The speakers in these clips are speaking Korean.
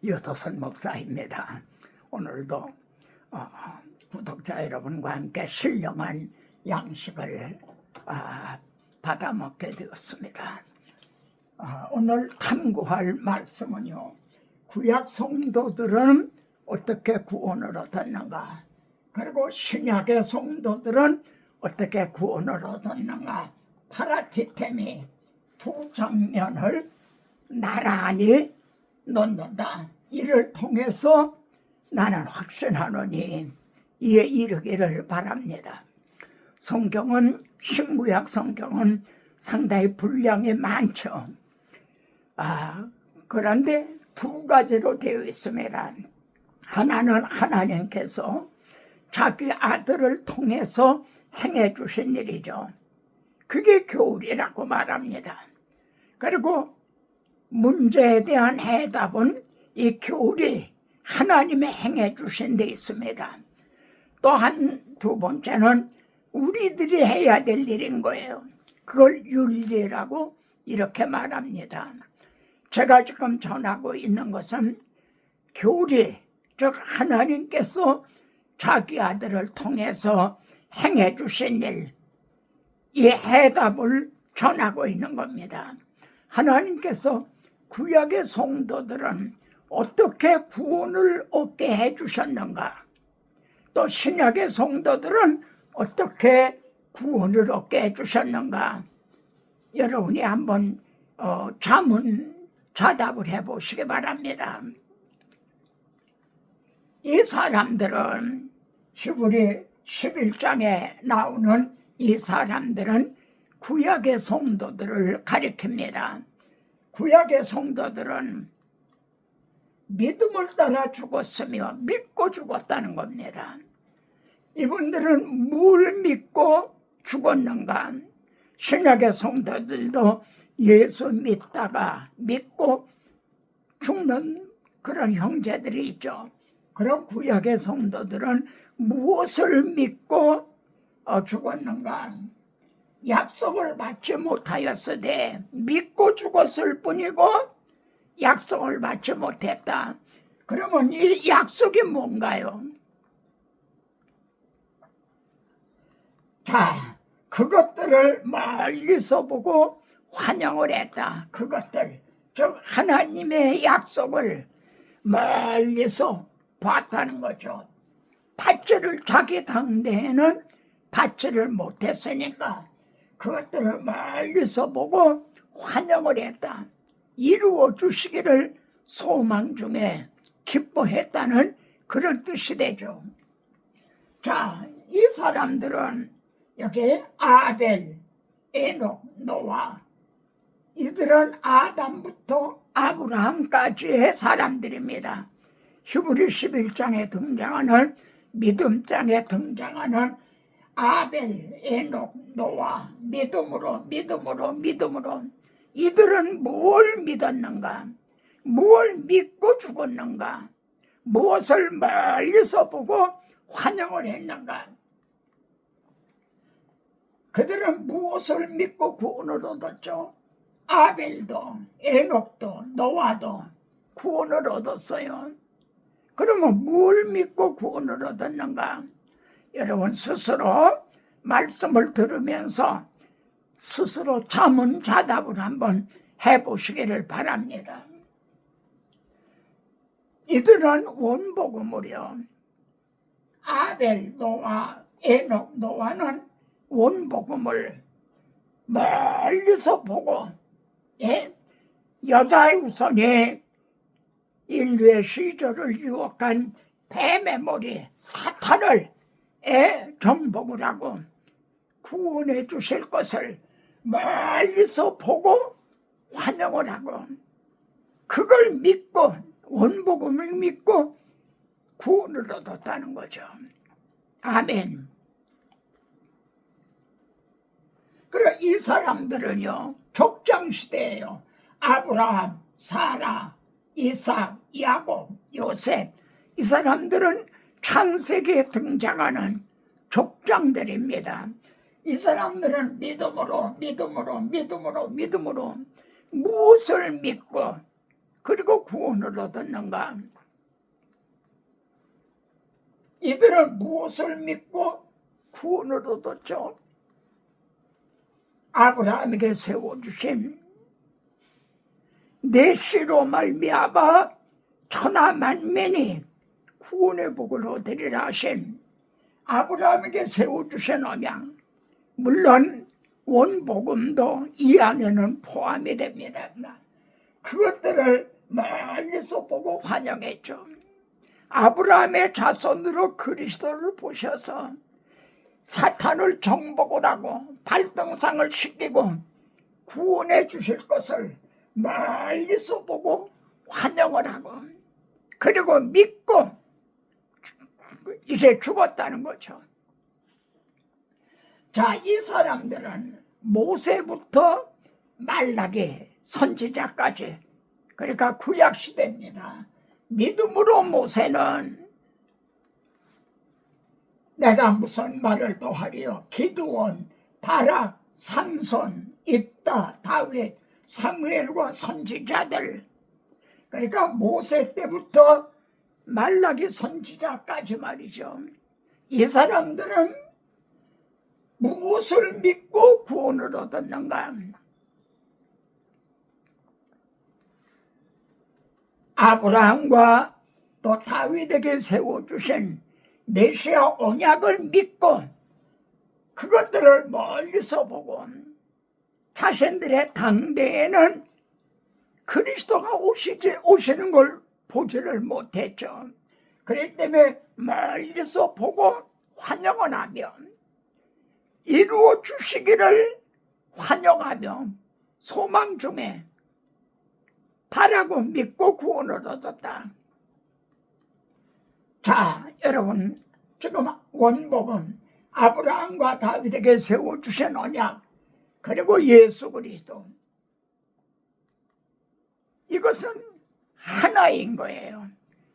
유도선 목사입니다. 오늘도 구독자 여러분과 함께 신령한 양식을 받아 먹게 되었습니다. 오늘 탐구할 말씀은요, 구약 성도들은 어떻게 구원을 얻었는가, 그리고 신약의 성도들은 어떻게 구원을 얻었는가, 파라티템이 두 장면을 나란히 놓는다. 이를 통해서 나는 확신하노니 이에 이르기를 바랍니다. 성경은, 신구약 성경은 상당히 분량이 많죠. 그런데 두 가지로 되어 있습니다. 하나는 하나님께서 자기 아들을 통해서 행해 주신 일이죠. 그게 교훈이라고 말합니다. 그리고 문제에 대한 해답은 이 교훈이 하나님의 행해 주신 데 있습니다. 또한 두 번째는 우리들이 해야 될 일인 거예요. 그걸 윤리라고 이렇게 말합니다. 제가 지금 전하고 있는 것은 교리, 즉 하나님께서 자기 아들을 통해서 행해 주신 일, 이 해답을 전하고 있는 겁니다. 하나님께서 구약의 성도들은 어떻게 구원을 얻게 해주셨는가, 또 신약의 성도들은 어떻게 구원을 얻게 해주셨는가, 여러분이 한번 자문자답을 해보시기 바랍니다. 이 사람들은 히브리 11장에 나오는 이 사람들은 구약의 성도들을 가리킵니다. 구약의 성도들은 믿음을 따라 죽었으며 믿고 죽었다는 겁니다. 이분들은 뭘 믿고 죽었는가? 신약의 성도들도 예수 믿다가 믿고 죽는 그런 형제들이 있죠. 그럼 구약의 성도들은 무엇을 믿고 죽었는가? 약속을 받지 못하였으되 믿고 죽었을 뿐이고 약속을 받지 못했다. 그러면 이 약속이 뭔가요? 자, 그것들을 멀리서 보고 환영을 했다. 그것들, 즉 하나님의 약속을 멀리서 봤다는 거죠. 받지를, 자기 당대에는 받지를 못했으니까 그것들을 멀리서 보고 환영을 했다. 이루어 주시기를 소망 중에 기뻐했다는 그런 뜻이 되죠. 자, 이 사람들은 여기 아벨, 에녹, 노아, 이들은 아담부터 아브라함까지의 사람들입니다. 히브리 11장에 등장하는, 믿음장에 등장하는 아벨, 에녹, 노아, 믿음으로 이들은 뭘 믿었는가? 뭘 믿고 죽었는가? 무엇을 멀리서 보고 환영을 했는가? 그들은 무엇을 믿고 구원을 얻었죠? 아벨도, 에녹도, 노아도 구원을 얻었어요. 그러면 뭘 믿고 구원을 얻었는가? 여러분 스스로 말씀을 들으면서 스스로 자문자답을 한번 해보시기를 바랍니다. 이들은 원복음으로, 아벨, 노아, 에녹, 노아는 원복음을 멀리서 보고, 여자의 우선이 인류의 시절을 유혹한 뱀의 머리 사탄을 정복을 하고 구원해 주실 것을 멀리서 보고 환영을 하고, 그걸 믿고, 원복음을 믿고 구원을 얻었다는 거죠. 아멘. 그리고 이 사람들은요, 족장시대예요. 아브라함, 사라, 이삭, 야곱, 요셉, 이 사람들은 창세기에 등장하는 족장들입니다. 이 사람들은 믿음으로 무엇을 믿고 그리고 구원을 얻었는가? 이들은 무엇을 믿고 구원을 얻었죠? 아브라함에게 세워주신 내 씨로 말미암아 천하 만민이 구원의 복을 얻으리라 하신 아브라함에게 세워주신 언약, 물론 원복음도 이 안에는 포함이 됩니다. 그것들을 멀리서 보고 환영했죠. 아브라함의 자손으로 그리스도를 보셔서 사탄을 정복을 하고 발등상을 시키고 구원해 주실 것을 멀리서 보고 환영을 하고, 그리고 믿고 이제 죽었다는 거죠. 자, 이 사람들은 모세부터 말라기 선지자까지, 그러니까 구약시대입니다. 믿음으로 모세는 내가 무슨 말을 또 하리요? 기드온, 바락, 삼손, 입다, 다윗, 사무엘과 선지자들, 그러니까 모세 때부터 말라기 선지자까지 말이죠. 이 사람들은 무엇을 믿고 구원을 얻었는가? 아브라함과 또 다윗에게 세워주신 메시아 언약을 믿고 그것들을 멀리서 보고 자신들의 당대에는 그리스도가 오시는 걸 보지를 못했죠. 그렇기 때문에 멀리서 보고 환영을 하며 이루어 주시기를 환영하며 소망 중에 바라고 믿고 구원을 얻었다. 자, 여러분, 지금 원복음 아브라함과 다윗에게 세워주신 언약, 그리고 예수 그리스도, 이것은 하나인 거예요.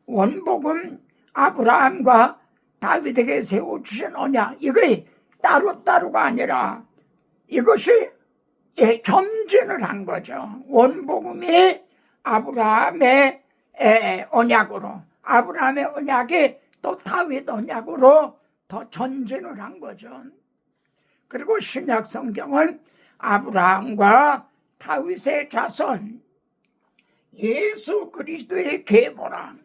원복음 아브라함과 다윗에게 세워주신 언약, 이게 따로따로가 아니라 이것이 점진을 한 거죠. 원복음이 아브라함의 언약으로, 아브라함의 언약이 또 다윗 언약으로 더 전진을 한 거죠. 그리고 신약 성경은 아브라함과 다윗의 자손 예수 그리스도의 계보라.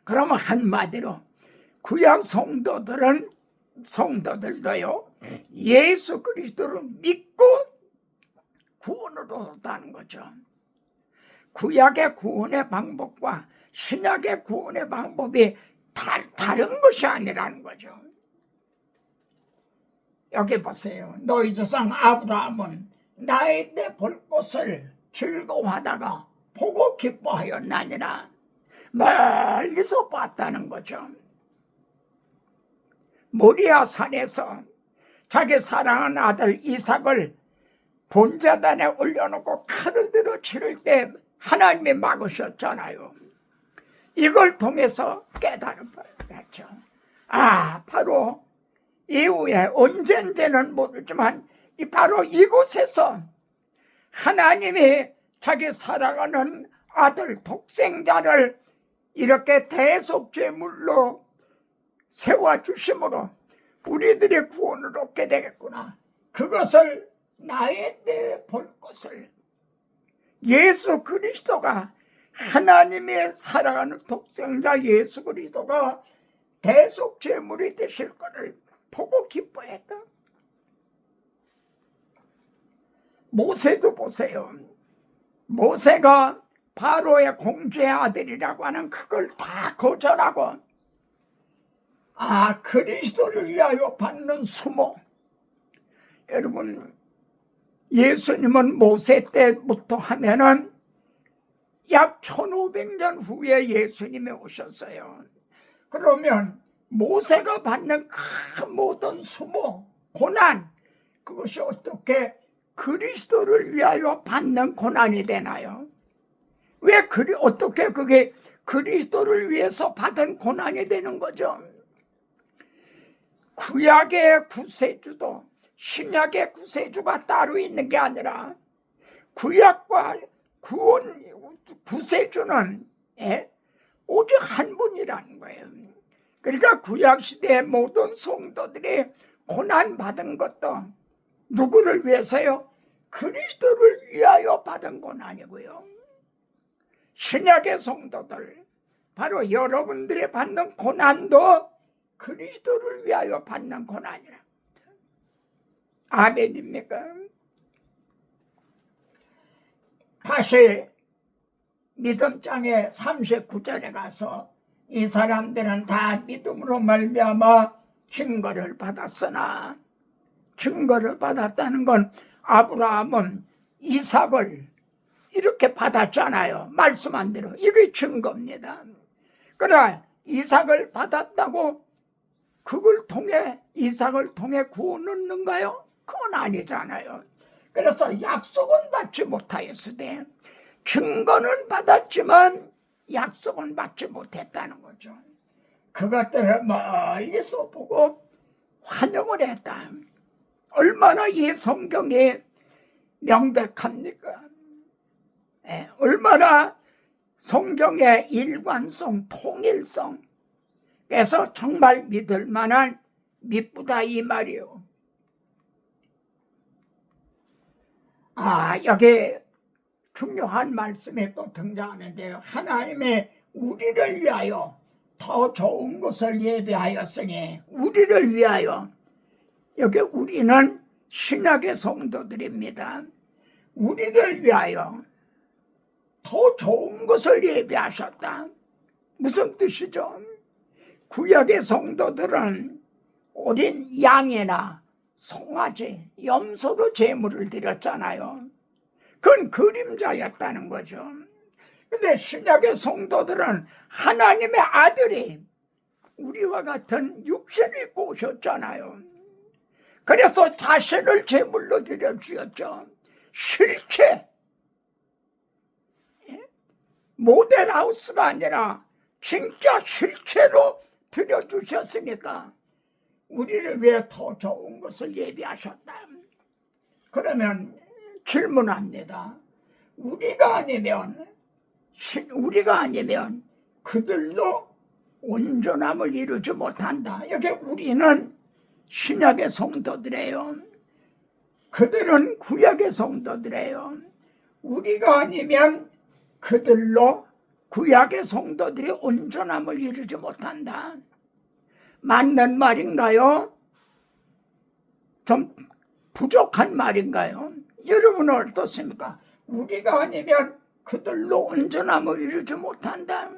그러면 한마디로 구약 성도들도요 예수 그리스도를 믿고 구원을 얻었다는 거죠. 구약의 구원의 방법과 신약의 구원의 방법이 다른 것이 아니라는 거죠. 여기 보세요. 너희 조상 아브라함은 나의 때 볼 것을 즐거워하다가 보고 기뻐하였나니라. 멀리서 봤다는 거죠. 모리아 산에서 자기 사랑하는 아들 이삭을 번제단에 올려놓고 칼을 들어 치를 때 하나님이 막으셨잖아요. 이걸 통해서 깨달았죠. 바로 이후에 언젠지는 모르지만 바로 이곳에서 하나님이 자기 사랑하는 아들 독생자를 이렇게 대속제물로 세워주심으로 우리들의 구원을 얻게 되겠구나. 그것을 나의 때에 볼 것을, 예수 그리스도가, 하나님의 사랑하는 독생자 예수 그리스도가 대속제물이 되실 것을 보고 기뻐했다. 모세도 보세요. 모세가 바로의 공주의 아들이라고 하는 그걸 다 거절하고 그리스도를 위하여 받는 수모. 여러분, 예수님은 모세 때부터 하면은 약 1500년 후에 예수님이 오셨어요. 그러면 모세가 받는 그 모든 수모, 고난, 그것이 어떻게 그리스도를 위하여 받는 고난이 되나요? 어떻게 그게 그리스도를 위해서 받은 고난이 되는 거죠? 구약의 구세주도 신약의 구세주가 따로 있는 게 아니라 구약과 구세주는 오직 한 분이라는 거예요. 그러니까 구약시대의 모든 성도들이 고난받은 것도 누구를 위해서요? 그리스도를 위하여 받은 고난이고요. 신약의 성도들, 바로 여러분들이 받는 고난도 그리스도를 위하여 받는 고난이라. 아멘입니까? 다시 믿음장의 39절에 가서 이 사람들은 다 믿음으로 말미암아 증거를 받았으나, 증거를 받았다는 건 아브라함은 이삭을 이렇게 받았잖아요. 말씀한 대로. 이게 증거입니다. 그러나 이삭을 받았다고 그걸 통해, 이삭을 통해 구원 얻는가요? 그건 아니잖아요. 그래서 약속은 받지 못하였으되 증거는 받았지만 약속은 받지 못했다는 거죠. 그것들을 멀리서 보고 환영을 했다. 얼마나 이 성경이 명백합니까? 얼마나 성경의 일관성, 통일성, 그래서 정말 믿을 만한 믿부다 이 말이요. 여기 중요한 말씀이 또 등장하는데요. 하나님의 우리를 위하여 더 좋은 것을 예비하였으니, 우리를 위하여, 여기 우리는 신약의 성도들입니다. 우리를 위하여 더 좋은 것을 예비하셨다. 무슨 뜻이죠? 구약의 성도들은 어린 양이나 송아지, 염소로 제물을 드렸잖아요. 그건 그림자였다는 거죠. 근데 신약의 성도들은 하나님의 아들이 우리와 같은 육신을 입고 오셨잖아요. 그래서 자신을 제물로 드려주었죠. 실체, 모델하우스가 아니라 진짜 실체로 드려주셨으니까 우리를 위해 더 좋은 것을 예비하셨다. 그러면 질문합니다. 우리가 아니면 그들로 온전함을 이루지 못한다. 여기 우리는 신약의 성도들이에요. 그들은 구약의 성도들이에요. 우리가 아니면 그들로 구약의 성도들이 온전함을 이루지 못한다. 맞는 말인가요? 좀 부족한 말인가요? 여러분은 어떻습니까? 우리가 아니면 그들로 온전함을 이루지 못한다.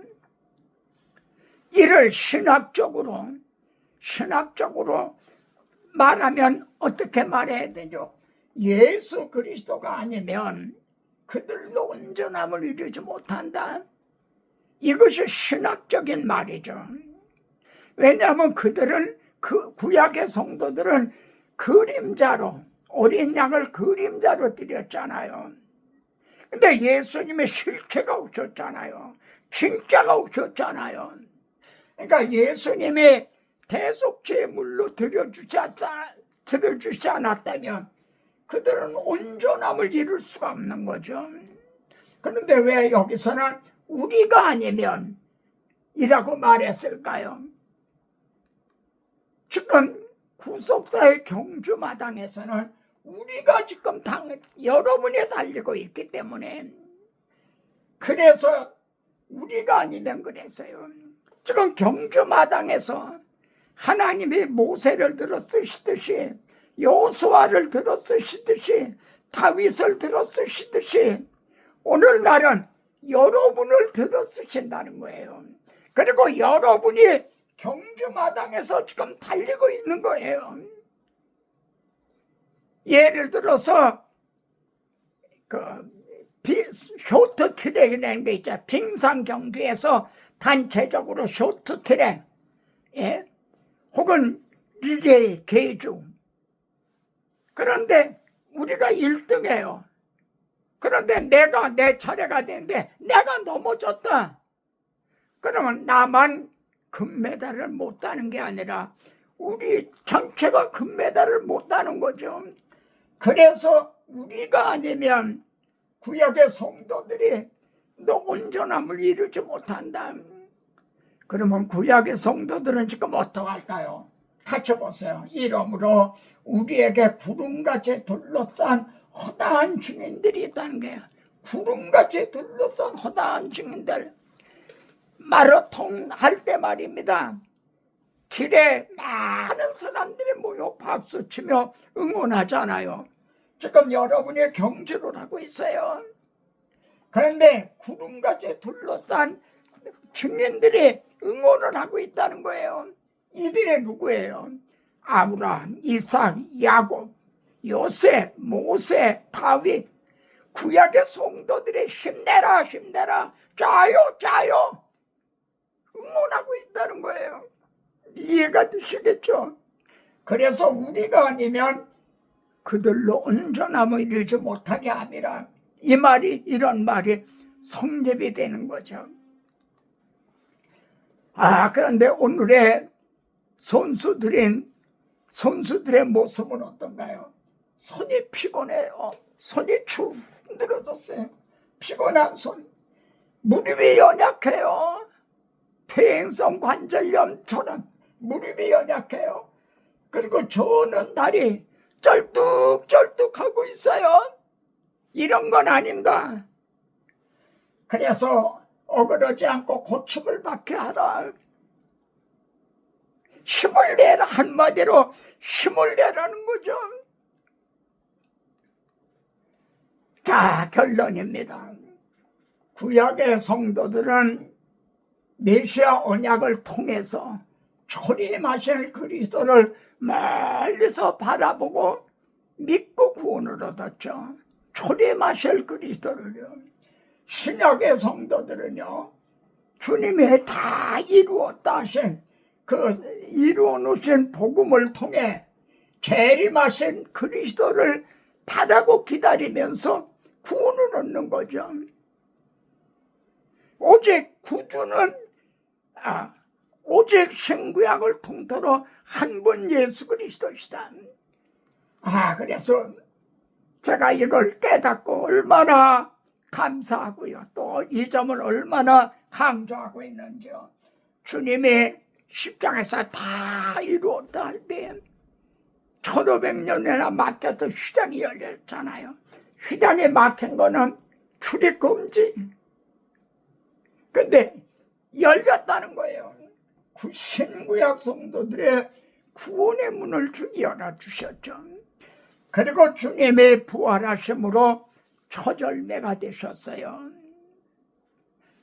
이를 신학적으로 말하면 어떻게 말해야 되죠? 예수 그리스도가 아니면 그들로 온전함을 이루지 못한다. 이것이 신학적인 말이죠. 왜냐하면 그들은, 그 구약의 성도들은 그림자로, 어린 양을 그림자로 드렸잖아요. 근데 예수님의 실체가 오셨잖아요. 진짜가 오셨잖아요. 그러니까 예수님이 대속제물로 드려주지 않았다면 그들은 온전함을 이룰 수가 없는 거죠. 그런데 왜 여기서는 우리가 아니면 이라고 말했을까요? 지금 구속사의 경주마당에서는 우리가 지금 여러분이 달리고 있기 때문에, 그래서 우리가 아니면 그랬어요. 지금 경주마당에서 하나님이 모세를 들어 쓰시듯이, 여호수아를 들어 쓰시듯이, 다윗을 들어 쓰시듯이 오늘날은 여러분을 들어 쓰신다는 거예요. 그리고 여러분이 경주마당에서 지금 달리고 있는 거예요. 예를 들어서 쇼트트랙이라는 게 있죠. 빙상 경기에서 단체적으로 쇼트트랙, 혹은 리레이 계주. 그런데 우리가 1등이에요. 그런데 내 차례가 되는데 내가 넘어졌다. 그러면 나만 금메달을 못 따는 게 아니라 우리 전체가 금메달을 못 따는 거죠. 그래서 우리가 아니면 구약의 성도들이 너 온전함을 이루지 못한다. 그러면 구약의 성도들은 지금 어떡할까요? 같이 보세요. 이러므로 우리에게 구름같이 둘러싼 허다한 증인들이 있다는 거예요. 구름같이 둘러싼 허다한 증인들. 마라톤 할 때 말입니다. 길에 많은 사람들이 모여 박수치며 응원하잖아요. 지금 여러분이 경주를 하고 있어요. 그런데 구름같이 둘러싼 증인들이 응원을 하고 있다는 거예요. 이들이 누구예요? 아브라함, 이삭, 야곱, 요셉, 모세, 다윗. 구약의 성도들이 힘내라 힘내라 짜요 짜요 응원하고 있다는 거예요. 이해가 되시겠죠? 그래서 우리가 아니면 그들로 온전함을 이루지 못하게 함이라. 이 말이, 이런 말이 성립이 되는 거죠. 그런데 오늘의 선수들의 모습은 어떤가요? 손이 피곤해요. 손이 축 늘어졌어요. 피곤한 손. 무릎이 연약해요. 퇴행성 관절염처럼 무릎이 연약해요. 그리고 저는 다리 쩔뚝쩔뚝하고 있어요. 이런 건 아닌가? 그래서 어그러지 않고 고침을 받게 하라. 힘을 내라. 한마디로 힘을 내라는 거죠. 자, 결론입니다. 구약의 성도들은 메시아 언약을 통해서 초림하실 그리스도를 멀리서 바라보고 믿고 구원을 얻었죠. 초림하실 그리스도를요. 신약의 성도들은요, 주님이 다 이루었다 하신 그 이루어 놓으신 복음을 통해 재림하신 그리스도를 바라고 기다리면서 구원을 얻는 거죠. 오직 구주는 오직 신구약을 통틀어 한 분 예수 그리스도시다. 그래서 제가 이걸 깨닫고 얼마나 감사하고요. 또 이 점을 얼마나 강조하고 있는지요. 주님이 십자가에서 다 이루었다 할 때 1500년이나 막혀도 휘장이 열렸잖아요. 휘장이 막힌 거는 출입금지. 근데 열렸다는 거예요. 신구약 성도들의 구원의 문을 열어주셨죠. 그리고 주님의 부활하심으로 초절매가 되셨어요.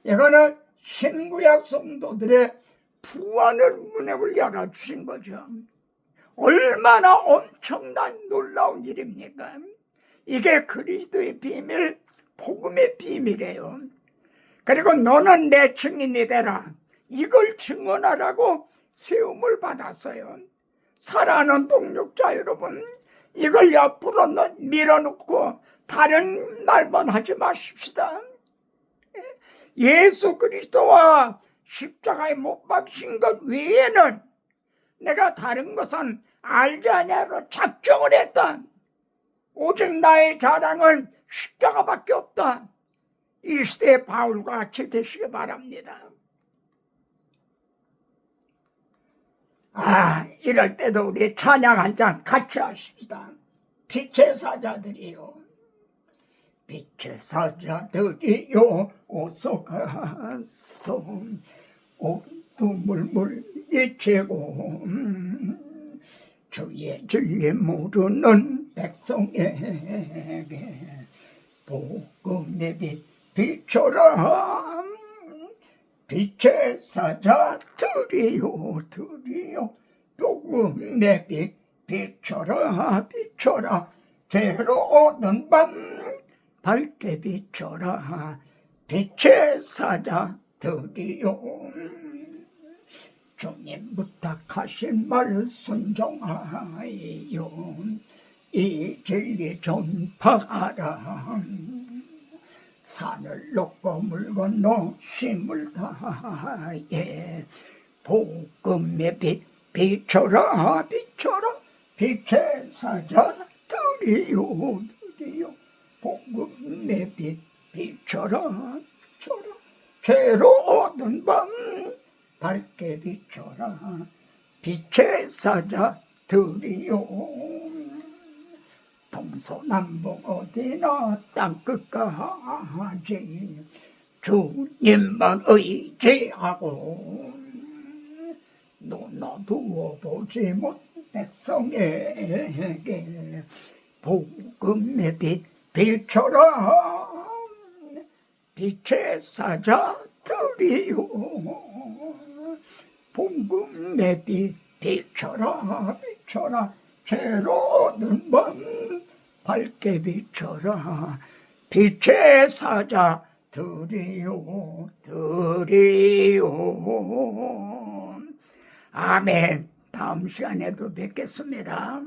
이거는 신구약 성도들의 부활의 문을 열어주신 거죠. 얼마나 엄청난 놀라운 일입니까? 이게 그리스도의 비밀, 복음의 비밀이에요. 그리고 너는 내 증인이 되라. 이걸 증언하라고 세움을 받았어요. 사랑하는 동역자 여러분, 이걸 옆으로 밀어놓고 다른 말만 하지 마십시다. 예수 그리스도와 십자가에 못 박힌 것 외에는 내가 다른 것은 알지 아니하로 작정을 했다. 오직 나의 자랑은 십자가밖에 없다. 이 시대의 바울과 같이 되시기 바랍니다. 이럴 때도 우리 찬양 한 잔 같이 하십시다. 빛의 사자들이요, 빛의 사자들이요, 어서 가서 어둠을 물리치고 주의 진리 모르는 백성에게 복음의 빛 비춰라. 빛의 사자들이요, 복음의 빛 비춰라. 괴로운 밤 밝게 비춰라. 빛의 사자들이요, 주님 부탁하신 말 순종하여 이 진리 전파하라. 산을 넘고 물 건너 힘을 다해 복음의 빛 비춰라. 빛의 사자들이요, 복음의 빛 비춰라 비춰라 괴로운 밤 밝게 비춰라 빛의 사자들이요 동서남북 어디나 땅끝까지 주님만 의지하고 눈어두어 보지 못 백성에게 복음의 빛 비춰라 빛의 사자들이요 복음의 빛 비춰라 비춰라 괴로운 밤 밝게 비춰라 빛의 사자들이요 들이요 아멘. 다음 시간에도 뵙겠습니다.